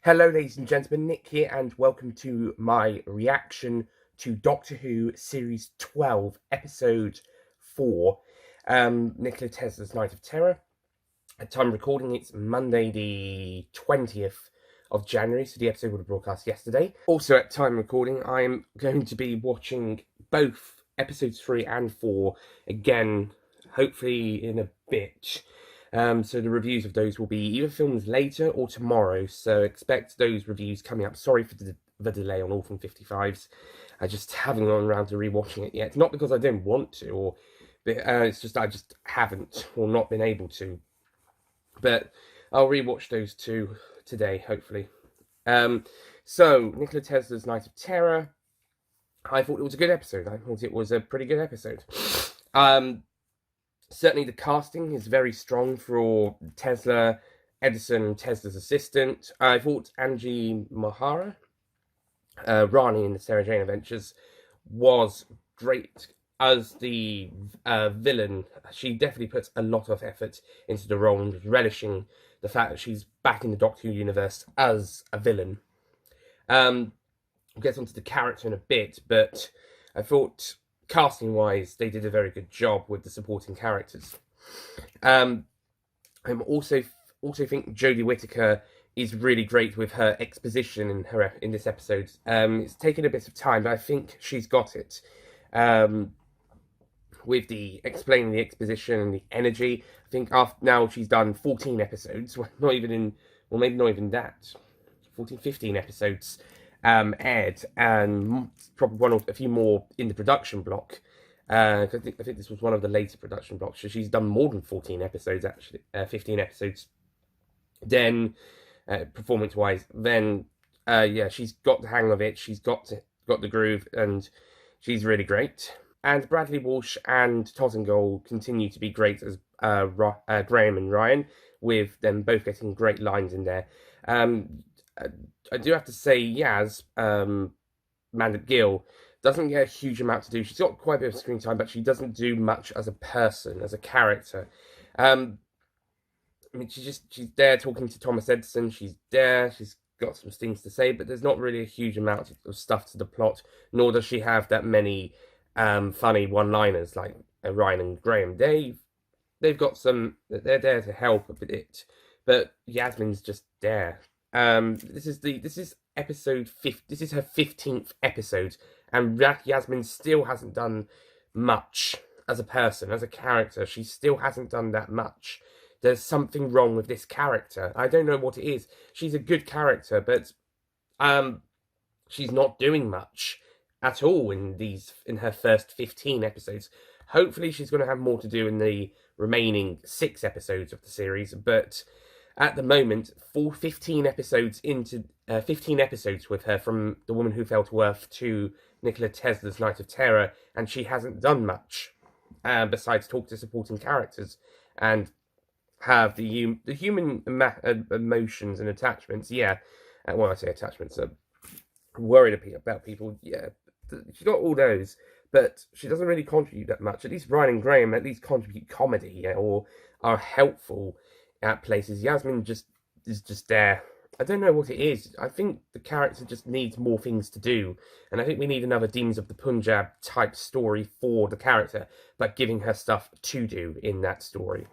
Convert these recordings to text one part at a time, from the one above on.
Hello, ladies and gentlemen, Nick here, and welcome to my reaction to Doctor Who Series 12, Episode 4, Nikola Tesla's Night of Terror. At time of recording, it's Monday the 20th of January, so the episode would have broadcast yesterday. Also, at time of recording, I'm going to be watching both Episodes 3 and 4 again, hopefully in a bit. So the reviews of those will be either filmed later or tomorrow, so expect those reviews coming up. Sorry for the delay on Orphan 55s. I just haven't gone around to rewatching it yet. Not because I don't want to, or it's just I just haven't or not been able to. But I'll rewatch those two today, hopefully. So Nikola Tesla's Night of Terror. I thought it was a good episode. I thought it was a pretty good episode. Certainly the casting is very strong for Tesla, Edison, and Tesla's assistant. I thought Angie Mahara, Rani in the Sarah Jane Adventures, was great as the villain. She definitely puts a lot of effort into the role and was relishing the fact that she's back in the Doctor Who universe as a villain. We'll get onto the character in a bit, but I thought casting-wise, they did a very good job with the supporting characters. I also think Jodie Whittaker is really great with her exposition in this episode. It's taken a bit of time, but I think she's got it. With the explaining the exposition and the energy, I think now she's done 14 episodes. Maybe not even that. 14, 15 episodes. Aired, and probably a few more in the production block. I think this was one of the later production blocks. So she's done more than 14 episodes, actually, 15 episodes. Then, performance-wise, then yeah, she's got the hang of it. She's got the groove, and she's really great. And Bradley Walsh and Tottengall continue to be great as Graham and Ryan, with them both getting great lines in there. I do have to say, Yaz, Mandip Gill, doesn't get a huge amount to do. She's got quite a bit of screen time, but she doesn't do much as a person, as a character. I mean, she's there talking to Thomas Edison. She's there. She's got some things to say, but there's not really a huge amount of stuff to the plot. Nor does she have that many funny one-liners like Ryan and Graham. They've got some. They're there to help a bit, but Yasmin's just there. This is episode 5. This is her 15th episode, and Yasmin still hasn't done much as a person, as a character. She still hasn't done that much. There's something wrong with this character. I don't know what it is. She's a good character, but she's not doing much at all in her first 15 episodes. Hopefully, she's going to have more to do in the remaining 6 episodes of the series, but at the moment, 15 episodes with her, from The Woman Who Fell to Earth to Nikola Tesla's Night of Terror, and she hasn't done much besides talk to supporting characters and have the human emotions and attachments. Yeah, when I say attachments, worried about people. Yeah, she's got all those, but she doesn't really contribute that much. At least Ryan and Graham at least contribute comedy, yeah, or are helpful at places. Yasmin is just there. I don't know what it is. I think the character just needs more things to do, and I think we need another Demons of the Punjab type story for the character, but giving her stuff to do in that story.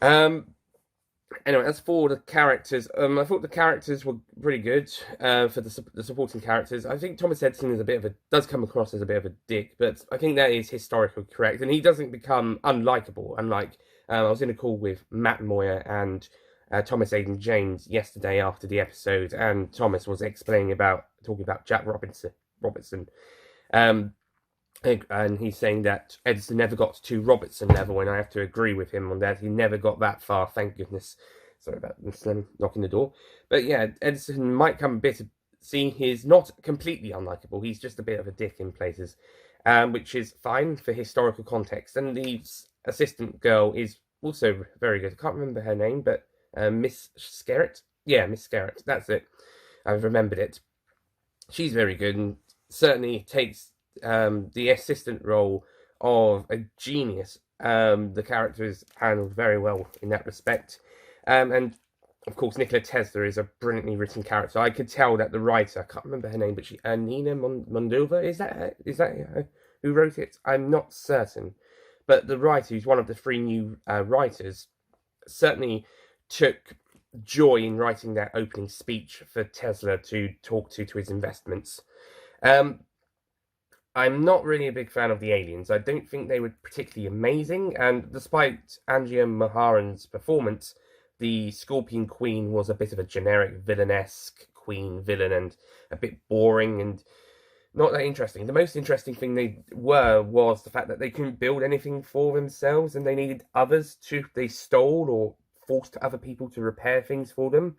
Anyway, as for the characters, I thought the characters were pretty good for the supporting characters. I think Thomas Edison is does come across as a bit of a dick, but I think that is historically correct, and he doesn't become unlikable. Unlike I was in a call with Matt Moyer and Thomas Aidan James yesterday after the episode, and Thomas was talking about Jack Robertson, and he's saying that Edison never got to Robertson level, and I have to agree with him on that. He never got that far, thank goodness. Sorry about this knocking the door. But yeah, Edison might come a bit he's not completely unlikable. He's just a bit of a dick in places, which is fine for historical context. And the assistant girl is also very good. I can't remember her name, but Miss Skerritt? Yeah, Miss Skerritt. That's it. I've remembered it. She's very good and certainly takes the assistant role of a genius. The character is handled very well in that respect. And of course, Nikola Tesla is a brilliantly written character. I could tell that the writer, I can't remember her name, but Nina Mondova, is that her? Is that who wrote it? I'm not certain. But the writer, who's one of the three new writers, certainly took joy in writing that opening speech for Tesla to talk to his investments. I'm not really a big fan of the aliens. I don't think they were particularly amazing, and despite Angia Maharan's performance, the Scorpion Queen was a bit of a generic villain-esque queen villain and a bit boring and not that interesting. The most interesting thing was the fact that they couldn't build anything for themselves and they needed others they stole or forced other people to repair things for them.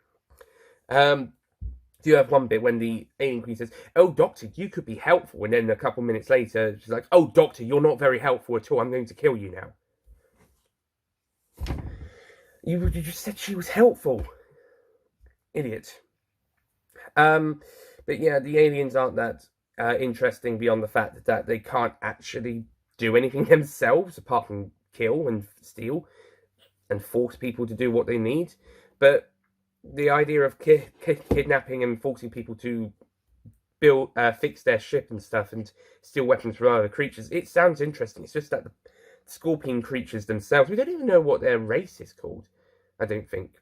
Do you have one bit when the alien queen says, "Oh, Doctor, you could be helpful," and then a couple minutes later, she's like, "Oh, Doctor, you're not very helpful at all. I'm going to kill you now." You just said she was helpful. Idiot. But yeah, the aliens aren't that interesting beyond the fact that they can't actually do anything themselves apart from kill and steal and force people to do what they need. But the idea of kidnapping and forcing people to fix their ship and stuff and steal weapons from other creatures, it sounds interesting. It's just that the scorpion creatures themselves, we don't even know what their race is called, I don't think.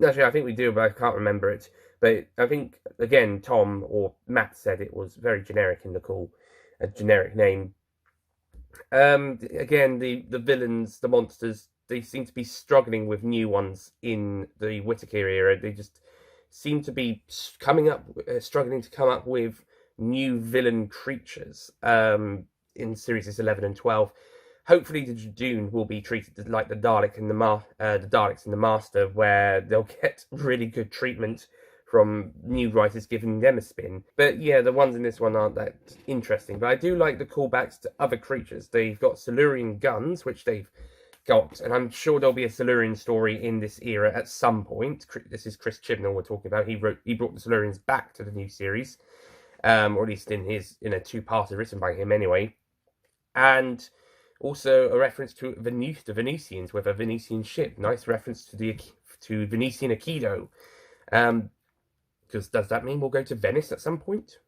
Actually, I think we do, but I can't remember it. But I think, again, Tom or Matt said it was very generic in the call, a generic name. Again, the villains, the monsters, they seem to be struggling with new ones in the Whittaker era. They just seem to be struggling to come up with new villain creatures in series 11 and 12. Hopefully, the Dune will be treated like the Daleks and the Master, where they'll get really good treatment from new writers giving them a spin. But yeah, the ones in this one aren't that interesting. But I do like the callbacks to other creatures. They've got Silurian guns, which they've got, and I'm sure there'll be a Silurian story in this era at some point. This is Chris Chibnall we're talking about. He brought the Silurians back to the new series, or at least in a two-parter written by him anyway. And also a reference to the Venetians with a Venetian ship. Nice reference to Venetian Aikido. Because does that mean we'll go to Venice at some point?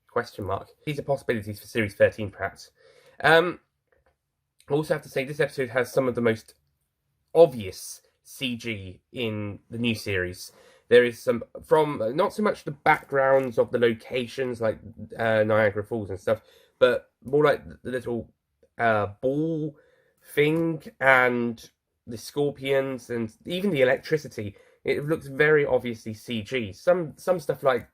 Question mark. These are possibilities for Series 13, perhaps. I also have to say this episode has some of the most obvious CG in the new series. There is some from not so much the backgrounds of the locations like Niagara Falls and stuff, but more like the little ball thing and the scorpions and even the electricity. It looks very obviously CG. Some stuff like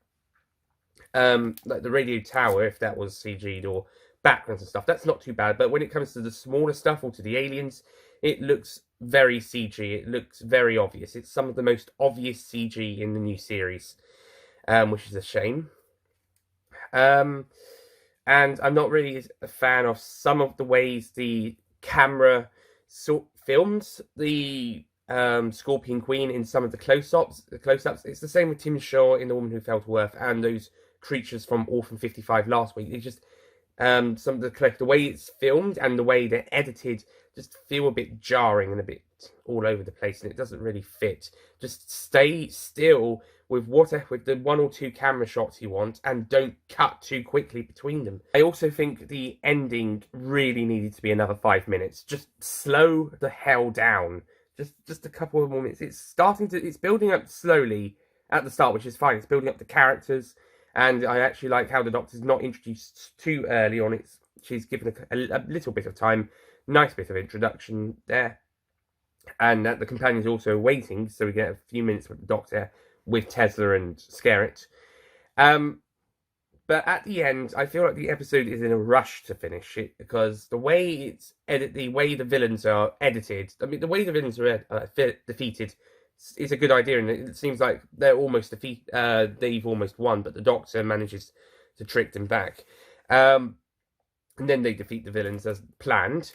the radio tower, if that was CG'd, or backgrounds and stuff, that's not too bad. But when it comes to the smaller stuff or to the aliens, it looks very CG. It looks very obvious. It's some of the most obvious CG in the new series, which is a shame. And I'm not really a fan of some of the ways the camera films the Scorpion Queen in some of the close-ups. It's the same with Tim Shaw in The Woman Who Fell to Earth and those creatures from Orphan 55 last week. It's just some of the way it's filmed and the way they're edited just feel a bit jarring and a bit all over the place, and it doesn't really fit. Just stay still with the one or two camera shots you want and don't cut too quickly between them. I also think the ending really needed to be another 5 minutes. Just slow the hell down. Just a couple of more minutes. It's building up slowly at the start, which is fine. It's building up the characters, and I actually like how the Doctor's not introduced too early on. She's given a little bit of time. Nice bit of introduction there. And the companions also waiting, so we get a few minutes with the Doctor, with Tesla and Skerritt. But at the end, I feel like the episode is in a rush to finish it, because the way the way the villains are edited, I mean, the way the villains are defeated is a good idea, and it seems like they're almost they've almost won, but the Doctor manages to trick them back. And then they defeat the villains as planned.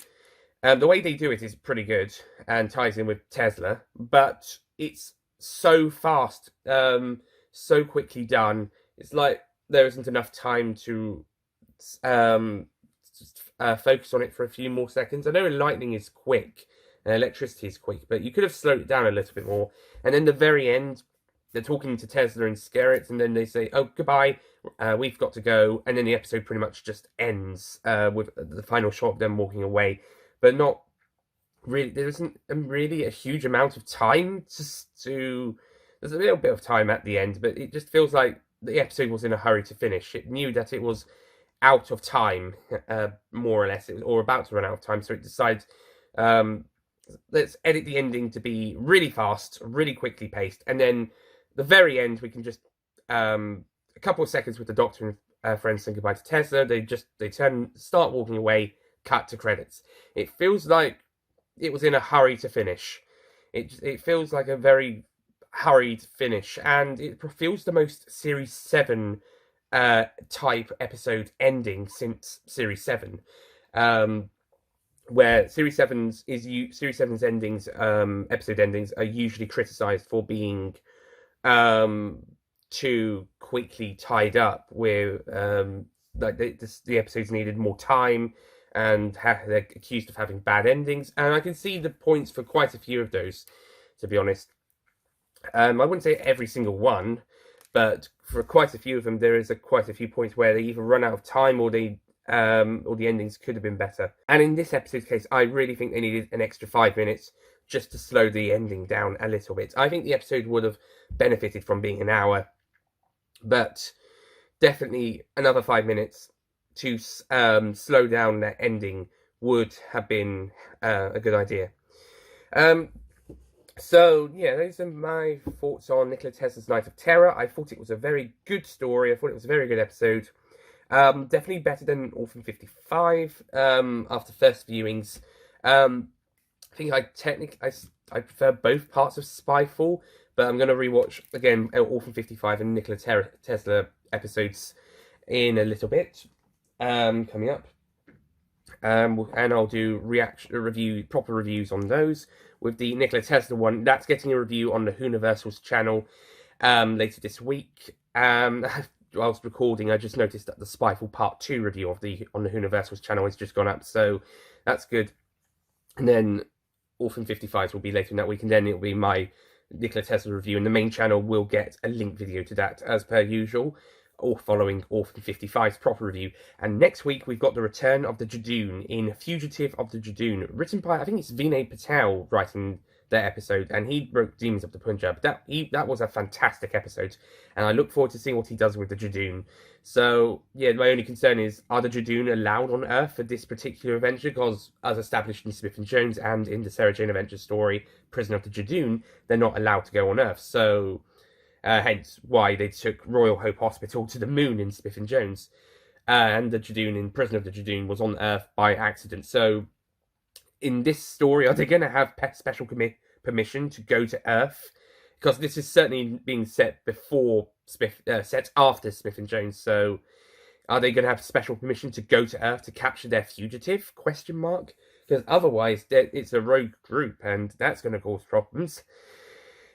The way they do it is pretty good and ties in with Tesla, but it's so fast, so quickly done. It's like there isn't enough time to focus on it for a few more seconds. I know lightning is quick, Electricity is quick, but you could have slowed it down a little bit more. And then the very end, they're talking to Tesla and Skerritt, and then they say, "Oh, goodbye, we've got to go." And then the episode pretty much just ends with the final shot of them walking away, but not really. There isn't really a huge amount of time to. There's a little bit of time at the end, but it just feels like the episode was in a hurry to finish. It knew that it was out of time, more or less, or about to run out of time, so it decides, let's edit the ending to be really fast, really quickly paced, and then the very end we can just a couple of seconds with the Doctor and friends saying goodbye to Tesla. They start walking away, cut to credits. It feels like it was in a hurry to finish. It feels like a very hurried finish, and it feels the most Series 7 type episode ending since Series 7, where Series 7's endings, episode endings, are usually criticised for being too quickly tied up, with like the episodes needed more time, and they're accused of having bad endings. And I can see the points for quite a few of those, to be honest. I wouldn't say every single one, but for quite a few of them, there is quite a few points where they either run out of time, or the endings could have been better. And in this episode's case, I really think they needed an extra 5 minutes just to slow the ending down a little bit. I think the episode would have benefited from being an hour, but definitely another 5 minutes to slow down that ending would have been a good idea. So, yeah, those are my thoughts on Nikola Tesla's Night of Terror. I thought it was a very good story. I thought it was a very good episode. Definitely better than Orphan 55 after first viewings. I think I prefer both parts of Spyfall, but I'm going to rewatch, again, Orphan 55 and Nikola Tesla episodes in a little bit, coming up. And I'll do proper reviews on those. With the Nikola Tesla one, that's getting a review on the Universal's channel later this week. Whilst recording, I just noticed that the Spyfall Part 2 review on the Universal's channel has just gone up, so that's good. And then Orphan 55 will be later in that week, and then it'll be my Nikola Tesla review, and the main channel will get a link video to that as per usual, or following Orphan 55's proper review. And next week we've got the return of the Jadoon in Fugitive of the Jadoon, written by, I think it's Vinay Patel writing that episode, and he wrote Demons of the Punjab. That was a fantastic episode, and I look forward to seeing what he does with the Jadoon. So, yeah, my only concern is, are the Jadoon allowed on Earth for this particular adventure? Because, as established in Smith & Jones and in the Sarah Jane Adventures story, Prisoner of the Jadoon, they're not allowed to go on Earth. So, hence why they took Royal Hope Hospital to the moon in Smith & Jones. And the Jadoon in Prisoner of the Jadoon was on Earth by accident. So, in this story, are they going to have special permission to go to Earth? Because this is certainly being set set after Smith & Jones. So, are they going to have special permission to go to Earth to capture their fugitive? ? Because otherwise, it's a rogue group, and that's going to cause problems.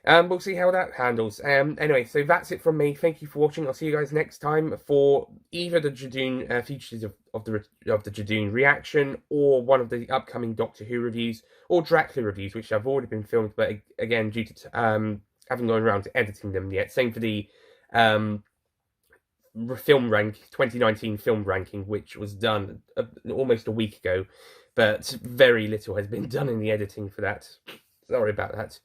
We'll see how that handles. Anyway, so that's it from me. Thank you for watching. I'll see you guys next time for either the Jadoon features of the Jadoon reaction, or one of the upcoming Doctor Who reviews, or Dracula reviews, which have already been filmed, but again, due to haven't gone around to editing them yet. Same for the film 2019 film ranking, which was done almost a week ago, but very little has been done in the editing for that. Sorry about that.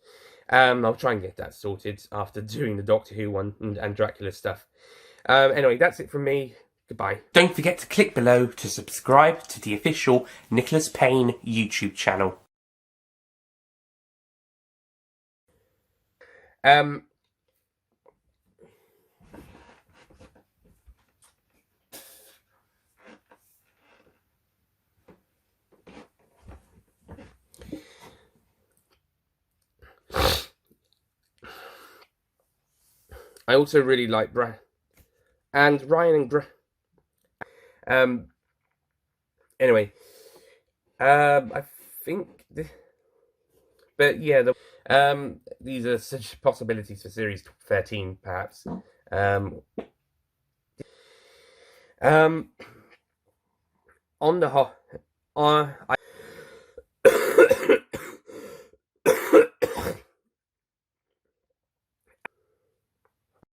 I'll try and get that sorted after doing the Doctor Who one and Dracula stuff. Anyway, that's it from me. Goodbye. Don't forget to click below to subscribe to the official Nicholas Payne YouTube channel. I also really like Ryan and anyway, I think but yeah, these are such possibilities for series 13, perhaps. On the